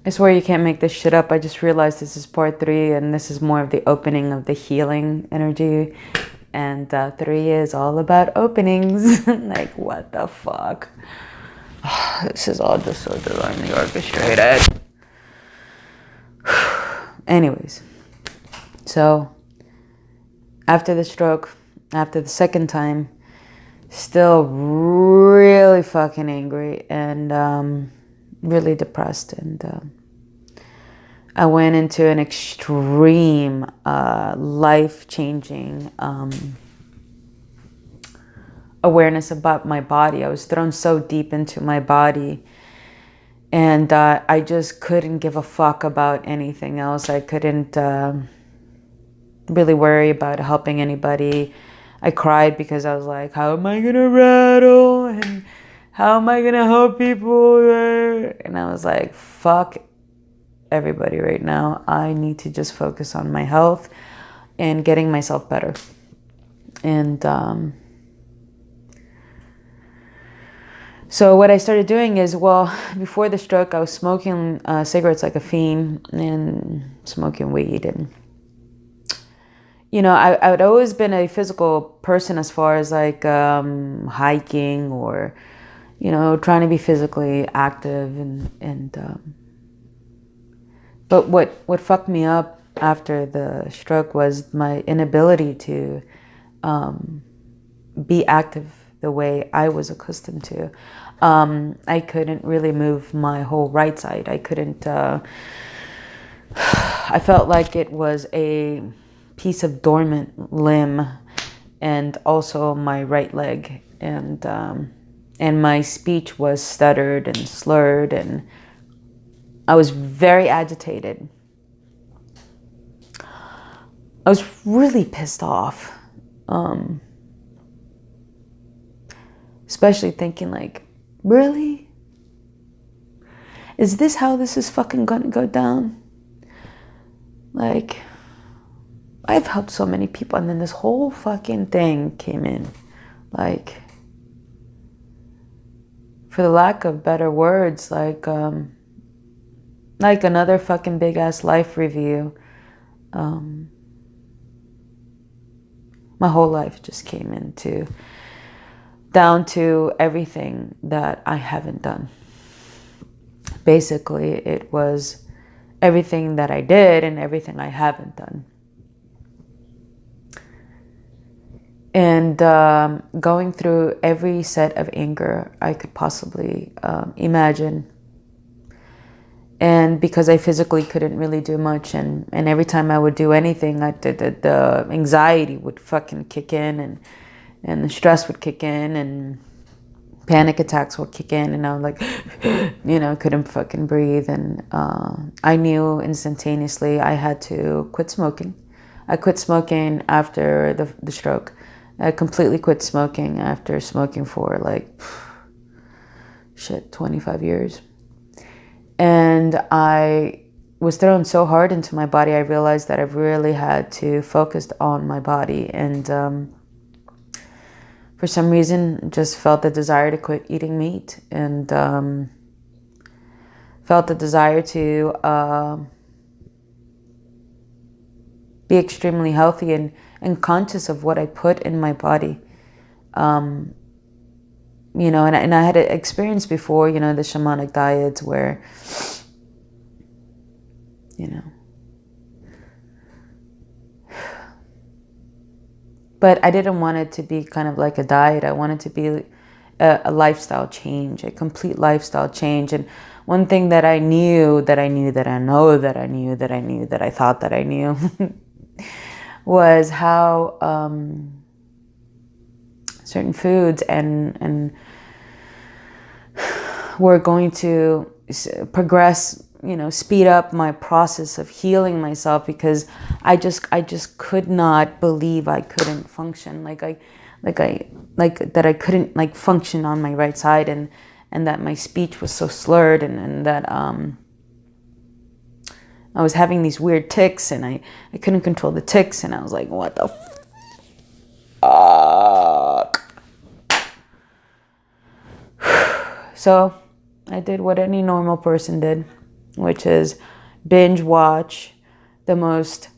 I swear you can't make this shit up. I just realized this is part 3, and this is more of the opening of the healing energy. And 3 is all about openings. Like, what the fuck? This is all just so divinely orchestrated. Anyways, so after the stroke, after the second time, still really fucking angry and really depressed. And I went into an extreme life-changing awareness about my body. I was thrown so deep into my body, and I just couldn't give a fuck about anything else. I couldn't really worry about helping anybody. I cried because I was like, how am I gonna rattle? And how am I gonna help people? And I was like, fuck everybody right now. I need to just focus on my health and getting myself better. And so what I started doing is, well, before the stroke, I was smoking cigarettes like a fiend and smoking weed. And, you know, I would always been a physical person as far as like hiking or, you know, trying to be physically active. But what fucked me up after the stroke was my inability to be active the way I was accustomed to. I couldn't really move my whole right side. I couldn't, I felt like it was a piece of dormant limb, and also my right leg. And my speech was stuttered and slurred, and I was very agitated. I was really pissed off. Especially thinking like, really? Is this how this is fucking gonna go down? Like, I've helped so many people, and then this whole fucking thing came in. Like, for the lack of better words, like another fucking big ass life review. My whole life just came down to everything that I haven't done. Basically, it was everything that I did and everything I haven't done. And going through every set of anger I could possibly imagine. And because I physically couldn't really do much, and every time I would do anything, the anxiety would fucking kick in, and the stress would kick in, and panic attacks would kick in, and I was like, you know, couldn't fucking breathe. And I knew instantaneously I had to quit smoking. I quit smoking after the stroke. I completely quit smoking after smoking for like, 25 years. And I was thrown so hard into my body, I realized that I really had to focus on my body. And for some reason, just felt the desire to quit eating meat, and felt the desire to be extremely healthy and conscious of what I put in my body. You know, and I had experienced before, you know, the shamanic diets where, you know, but I didn't want it to be kind of like a diet. I wanted to be a lifestyle change, a complete lifestyle change. And one thing that I knew, that I thought that I knew was how certain foods and were going to progress, you know, speed up my process of healing myself, because I just could not believe I couldn't function, like that I couldn't like function on my right side, and that my speech was so slurred, and that I was having these weird tics, and I couldn't control the tics, and I was like, what the fuck? So I did what any normal person did. which is binge watch the most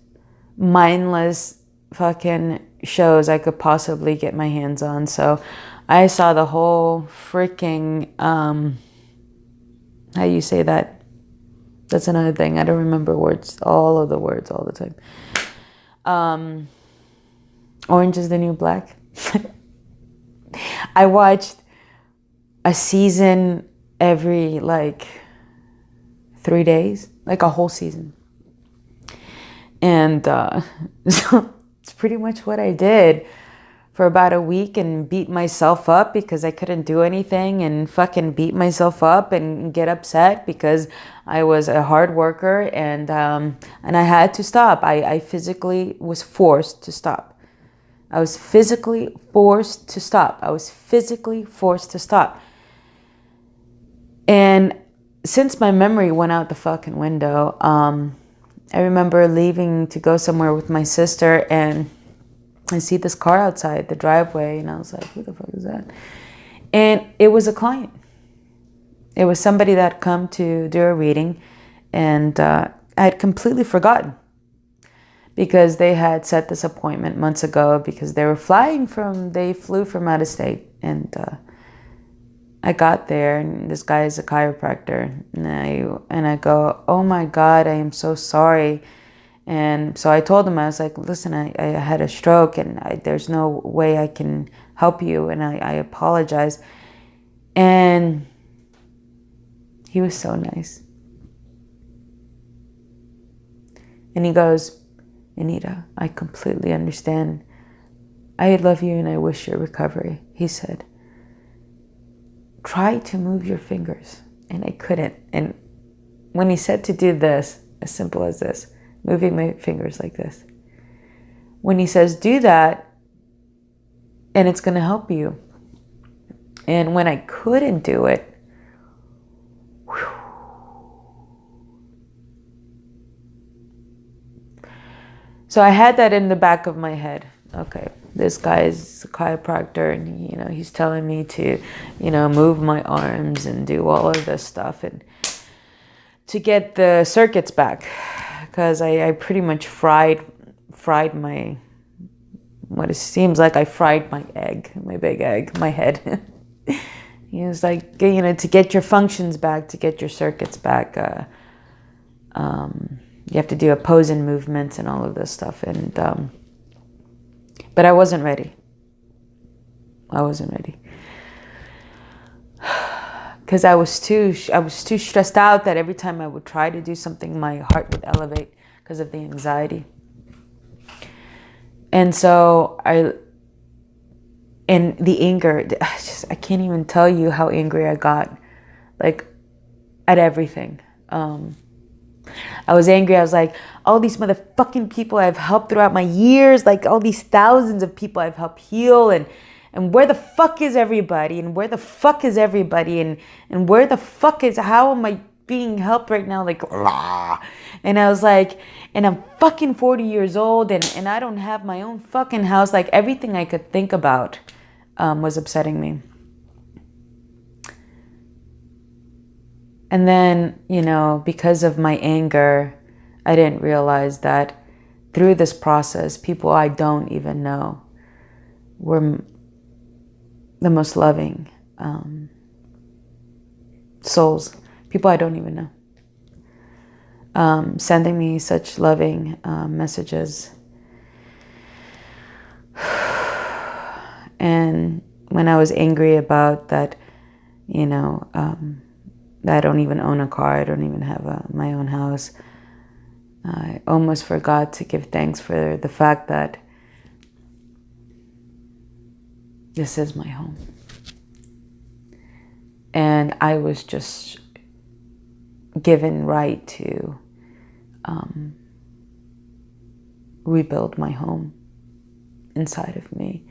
mindless fucking shows I could possibly get my hands on. So I saw the whole freaking, how you say that? That's another thing. I don't remember words, all of the words all the time. Orange is the New Black. I watched a season every like 3 days, like a whole season. And so it's pretty much what I did for about a week, and beat myself up because I couldn't do anything, and fucking beat myself up and get upset because I was a hard worker, and I had to stop. I physically was forced to stop. I was physically forced to stop. I was physically forced to stop. And since my memory went out the fucking window, I remember leaving to go somewhere with my sister, and I see this car outside the driveway, and I was like, who the fuck is that? And it was a client. It was somebody that had come to do a reading, and I had completely forgotten, because they had set this appointment months ago because they flew from out of state. And I got there, and this guy is a chiropractor, and I go, oh my God, I am so sorry. And so I told him, I was like, listen, I had a stroke, and there's no way I can help you, and I apologize. And he was so nice. And he goes, Anita, I completely understand. I love you, and I wish your recovery. He said, try to move your fingers. And I couldn't. And when he said to do this, as simple as this, moving my fingers like this, when he says do that, and it's going to help you. And when I couldn't do it, so I had that in the back of my head. Okay, this guy is a chiropractor, and he's telling me to, move my arms and do all of this stuff, and to get the circuits back, because I pretty much fried my, what it seems like I fried my egg, my big egg, my head. He was like, to get your functions back, to get your circuits back, you have to do opposing movements and all of this stuff. And but I wasn't ready. Because I was too stressed out that every time I would try to do something, my heart would elevate because of the anxiety. And so and the anger, I can't even tell you how angry I got, like, at everything. I was angry. I was like, all these motherfucking people I've helped throughout my years, like all these thousands of people I've helped heal, and where the fuck is everybody? And where the fuck is everybody? And where the fuck how am I being helped right now? Like, blah. And I was like, and I'm fucking 40 years old, and I don't have my own fucking house. Like, everything I could think about was upsetting me. And then, because of my anger, I didn't realize that through this process, people I don't even know were the most loving souls, people I don't even know, sending me such loving messages. And when I was angry about that, that I don't even own a car, I don't even have my own house, I almost forgot to give thanks for the fact that this is my home. And I was just given right to rebuild my home inside of me.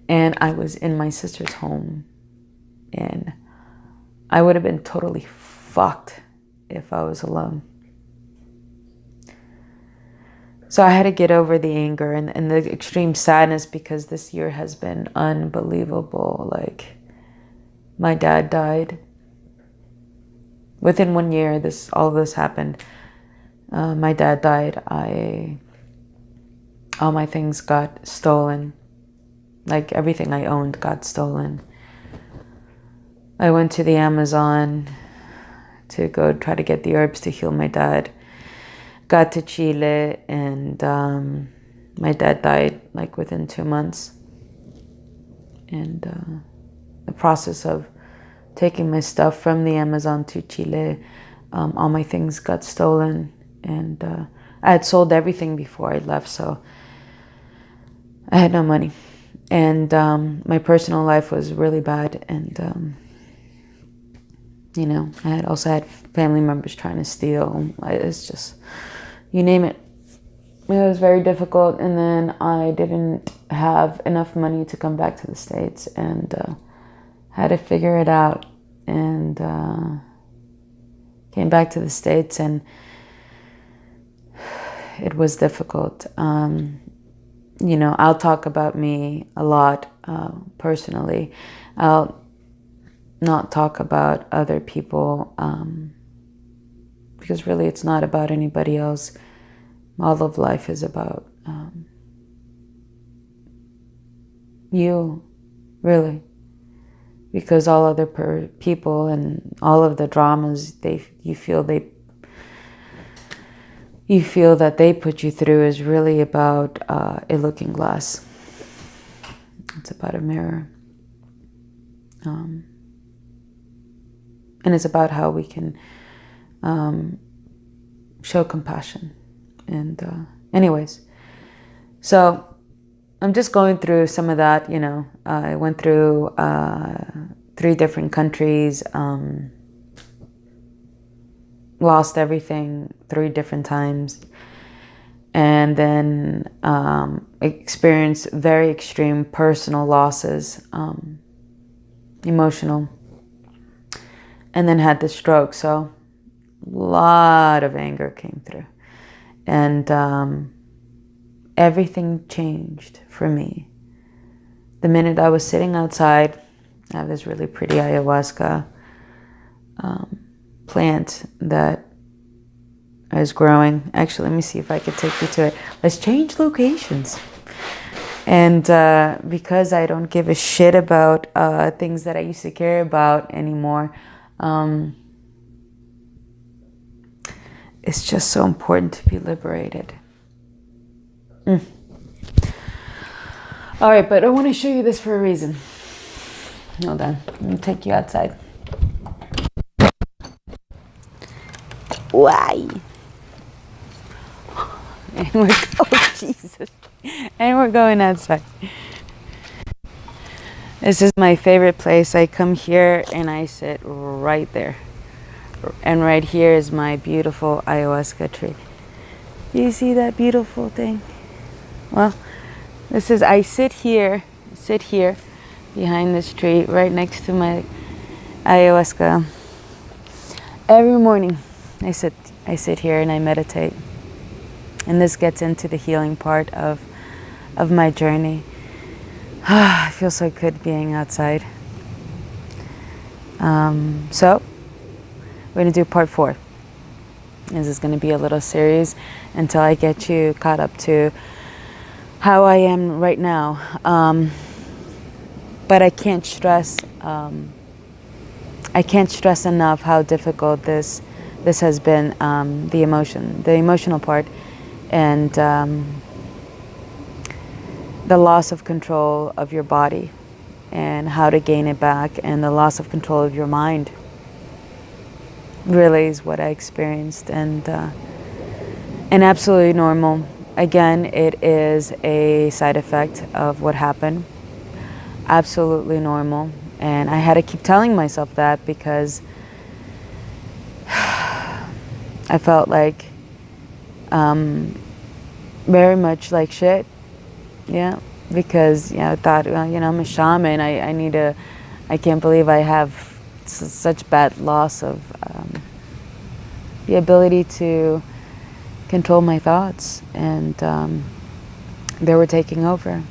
And I was in my sister's home, and I would have been totally fucked if I was alone. So I had to get over the anger and the extreme sadness, because this year has been unbelievable. Like, My dad died. Within 1 year, all this happened. My dad died. All my things got stolen. Like everything I owned got stolen. I went to the Amazon to go try to get the herbs to heal my dad. Got to Chile, and my dad died like within 2 months. And the process of taking my stuff from the Amazon to Chile, all my things got stolen, and I had sold everything before I left, so I had no money. And my personal life was really bad, and you know, I had also had family members trying to steal. It's just, you name it. It was very difficult, and then I didn't have enough money to come back to the States, and had to figure it out, and came back to the States, and it was difficult. You know, I'll talk about me a lot personally. I'll not talk about other people because really it's not about anybody else. All of life is about you, really. Because all other people and all of the dramas you feel that they put you through is really about a looking glass. It's about a mirror. And it's about how we can show compassion. And anyways, so I'm just going through some of that, you know. I went through 3 different countries, lost everything 3 different times, and then experienced very extreme personal losses, emotional, and then had the stroke. So a lot of anger came through, and everything changed for me. The minute I was sitting outside, I have this really pretty ayahuasca plant that I was growing. Actually, let me see if I could take you to it. Let's change locations. And because I don't give a shit about things that I used to care about anymore, it's just so important to be liberated. All right, but I want to show you this for a reason. Hold on, let me take you outside. Why? And we're Jesus. And we're going outside. This is my favorite place. I come here and I sit right there. And right here is my beautiful ayahuasca tree. Do you see that beautiful thing? Well, I sit here behind this tree right next to my ayahuasca. Every morning I sit here and I meditate. And this gets into the healing part of my journey. I feel so good being outside. So we're gonna do part 4. This is gonna be a little series until I get you caught up to how I am right now. But I can't stress enough how difficult this has been, the emotional part, and the loss of control of your body and how to gain it back, and the loss of control of your mind really is what I experienced, and absolutely normal. Again, it is a side effect of what happened. Absolutely normal. And I had to keep telling myself that because I felt like very much like shit. Yeah, because I thought, well, I'm a shaman. I can't believe I have such bad loss of the ability to control my thoughts, and they were taking over.